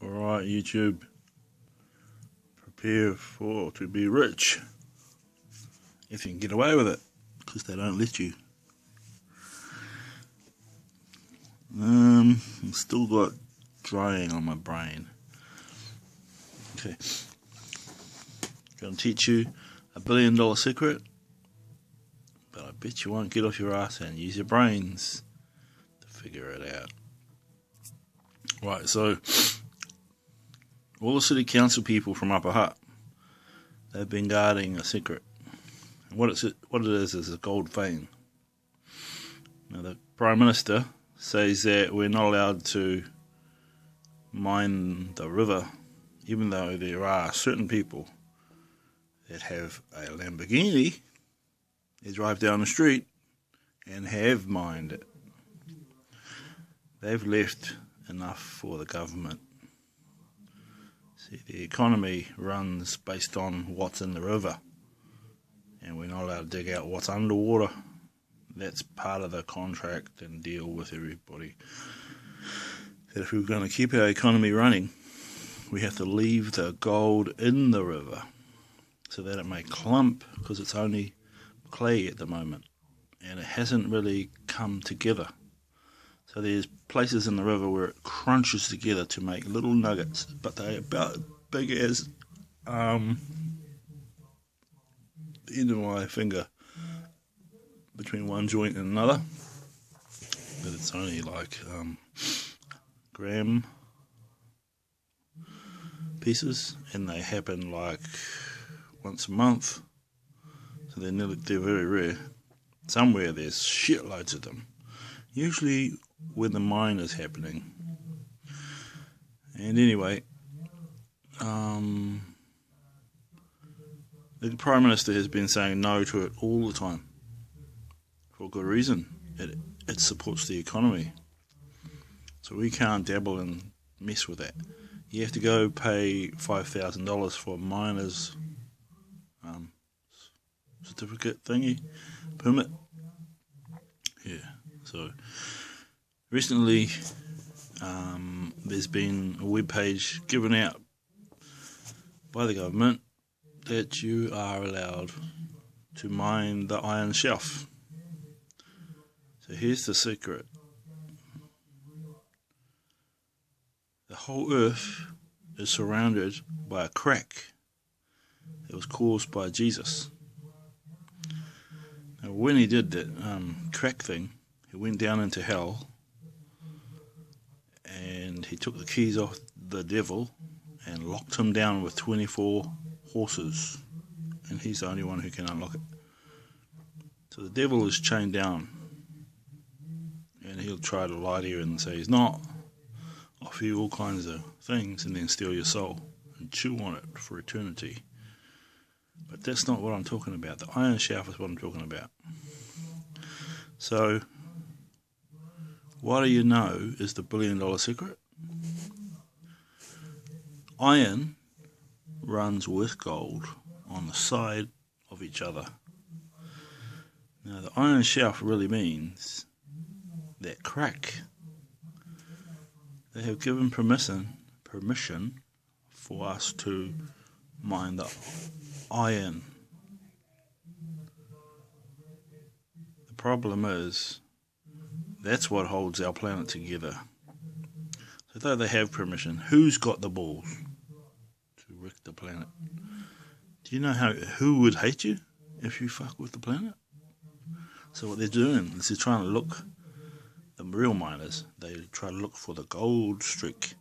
Alright, YouTube, prepare to be rich, if you can get away with it, because they don't let you. I've still got drying on my brain. Okay, going to teach you $1 billion secret, but I bet you won't get off your ass and use your brains to figure it out. Right, so all the city council people from Upper Hutt, they've been guarding a secret. And what it is a gold vein. Now the Prime Minister says that we're not allowed to mine the river, even though there are certain people that have a Lamborghini, they drive down the street and have mined it. They've left enough for the government. See, the economy runs based on what's in the river, and we're not allowed to dig out what's underwater. That's part of the contract and deal with everybody. That if we're going to keep our economy running, we have to leave the gold in the river so that it may clump, because it's only clay at the moment and it hasn't really come together. So there's places in the river where it crunches together to make little nuggets, but they're about big as the end of my finger, between one joint and another. But it's only like gram pieces, and they happen like once a month. So they're very rare. Somewhere there's shitloads of them. Usually when the mine is happening. And anyway, the Prime Minister has been saying no to it all the time, for good reason. It supports the economy, so we can't dabble and mess with that. You have to go pay $5,000 for a miner's certificate thingy, permit. Yeah, so recently there's been a web page given out by the government that you are allowed to mine the iron shelf. So here's the secret. The whole earth is surrounded by a crack that was caused by Jesus. Now when he did that crack thing, he went down into hell and he took the keys off the devil and locked him down with 24 horses, and he's the only one who can unlock it. So the devil is chained down, and he'll try to lie to you and say he's not, offer you all kinds of things, and then steal your soul and chew on it for eternity. But that's not what I'm talking about. The iron shelf is what I'm talking about. So what do you know is the $1 billion secret? Iron runs with gold on the side of each other. Now the iron shelf really means that crack. They have given permission for us to mine the iron. The problem is, that's what holds our planet together. So though they have permission, who's got the balls to wreck the planet? Do you know who would hate you if you fuck with the planet? So what they're doing is they're trying to look, the real miners, they try to look for the gold streak.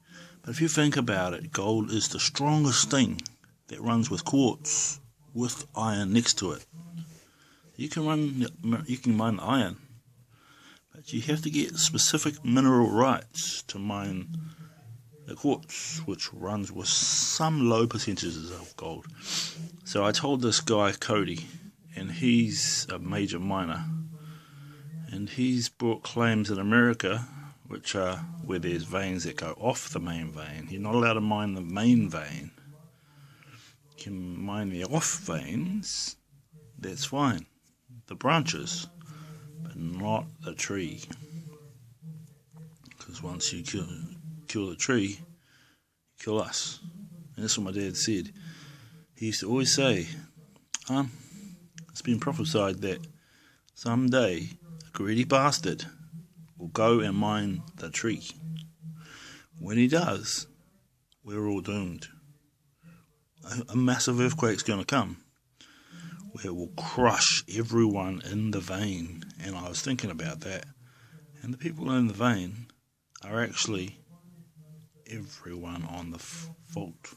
But if you think about it, gold is the strongest thing that runs with quartz, with iron next to it. You can mine the iron, but you have to get specific mineral rights to mine the quartz, which runs with some low percentages of gold. So I told this guy Cody, and he's a major miner, and he's brought claims in America, which are where there's veins that go off the main vein. You're not allowed to mine the main vein. You can mine the off veins, that's fine, the branches, but not the tree. Because once you kill the tree, kill us. And that's what my dad said. He used to always say, it's been prophesied that someday a greedy bastard will go and mine the tree. When he does, we're all doomed. A massive earthquake's going to come where it will crush everyone in the vein. And I was thinking about that. And the people in the vein are actually everyone on the fault.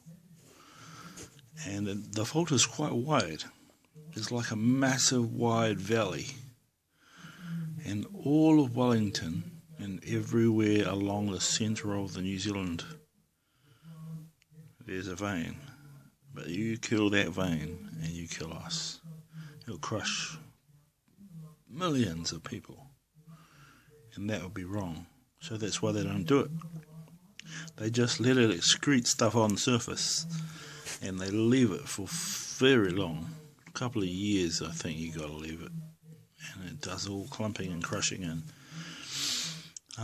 And the fault is quite wide. It's like a massive wide valley. And all of Wellington and everywhere along the centre of the New Zealand, there's a vein. But you kill that vein and you kill us. It'll crush millions of people. And that would be wrong. So that's why they don't do it. They just let it excrete stuff on the surface. And they leave it for very long. A couple of years, I think you got to leave it. And it does all clumping and crushing. And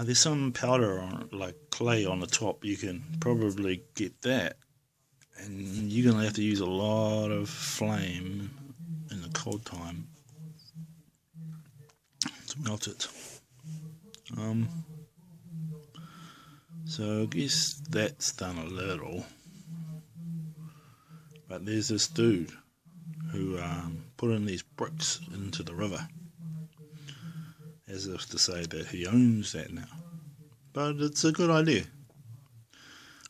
there's some powder on it, like clay on the top. You can probably get that. And you're going to have to use a lot of flame in the cold time to melt it. So I guess that's done a little. But there's this dude who put in these bricks into the river, as if to say that he owns that now. But it's a good idea.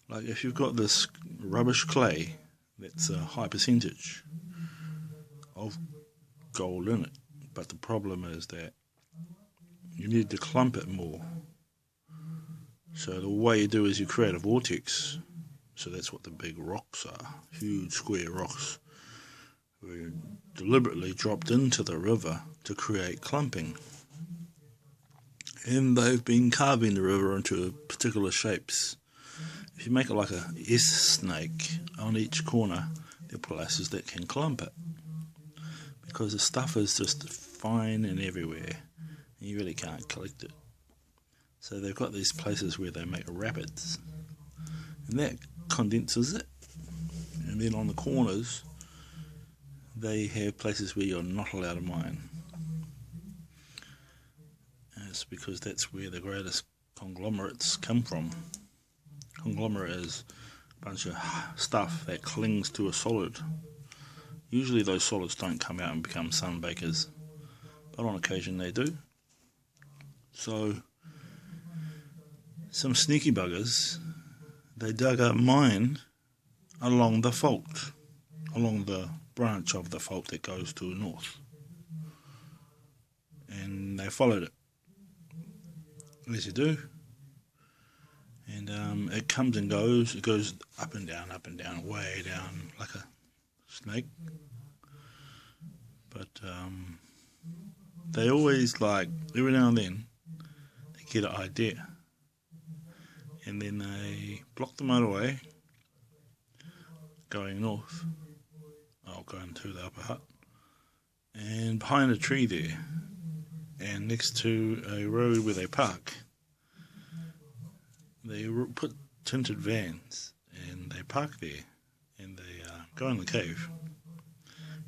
Like if you've got this rubbish clay that's a high percentage of gold in it, but the problem is that you need to clump it more. So the way you do is you create a vortex. So that's what the big rocks are, huge square rocks, were deliberately dropped into the river to create clumping. And they've been carving the river into particular shapes. If you make it like a S snake on each corner, there are places that can clump it. Because the stuff is just fine and everywhere, and you really can't collect it. So they've got these places where they make rapids, and that condenses it. And then on the corners, they have places where you're not allowed to mine. And it's because that's where the greatest conglomerates come from. Conglomerate is a bunch of stuff that clings to a solid. Usually those solids don't come out and become sunbakers, but on occasion they do. So some sneaky buggers, they dug a mine along the fault, along the branch of the fault that goes to the north. And they followed it, as you do. And it comes and goes. It goes up and down, way down, like a snake. But they always, like, every now and then, they get an idea. And then they block the motorway going north. Going to the upper hut. And behind a tree there, and next to a road where they park, they put tinted vans, and they park there, and they go in the cave.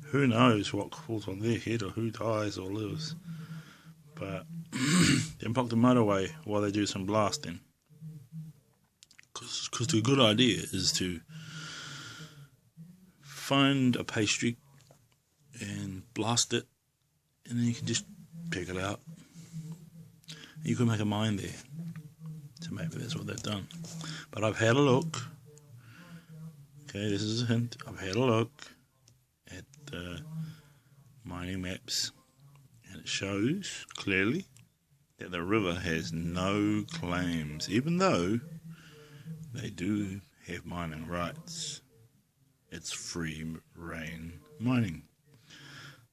Who knows what falls on their head, or who dies or lives. But they block the motorway while they do some blasting. Because the good idea is to find a pastry and blast it, and then you can just pick it out. You can make a mine there. So maybe that's what they've done. But I've had a look. Okay, this is a hint. I've had a look at the mining maps, and it shows clearly that the river has no claims, even though they do have mining rights. It's free reign mining.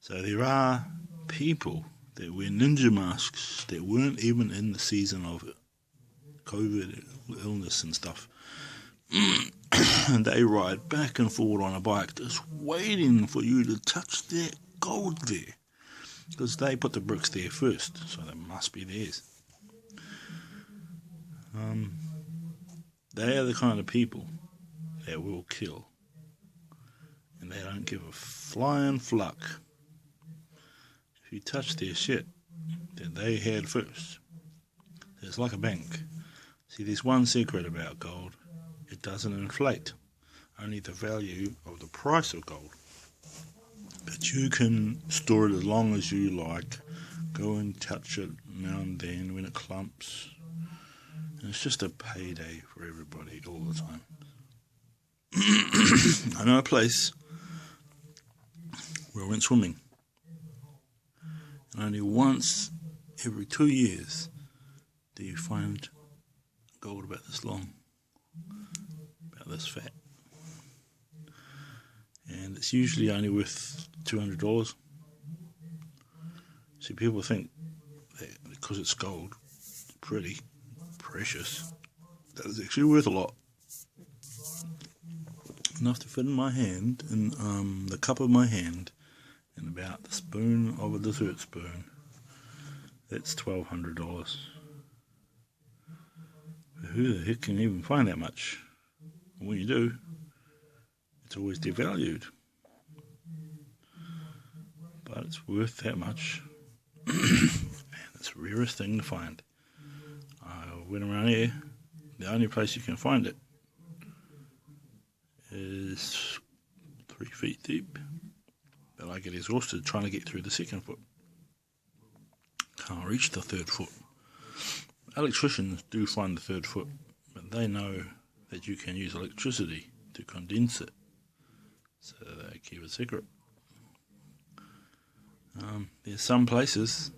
So there are people that wear ninja masks that weren't even in the season of COVID illness and stuff. And they ride back and forward on a bike just waiting for you to touch that gold there. Because they put the bricks there first, so they must be theirs. They are the kind of people that will kill. And they don't give a flying fluck if you touch their shit that they had first. It's like a bank. See, there's one secret about gold. It doesn't inflate. Only the value of the price of gold. But you can store it as long as you like. Go and touch it now and then when it clumps. And it's just a payday for everybody all the time. I know a place where I went swimming. And only once every 2 years do you find gold about this long, about this fat. And it's usually only worth $200. See, people think that because it's gold, it's pretty, precious, that it's actually worth a lot. Enough to fit in my hand, in the cup of my hand, and about the spoon of a dessert spoon. That's $1,200. Who the heck can even find that much? And when you do, it's always devalued. But it's worth that much. And it's the rarest thing to find. I went around here. The only place you can find it is 3 feet deep. But I get exhausted trying to get through the second foot. Can't reach the third foot. Electricians do find the third foot, but they know that you can use electricity to condense it, so they keep it secret. There's some places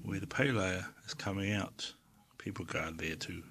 where the pay layer is coming out. People go there to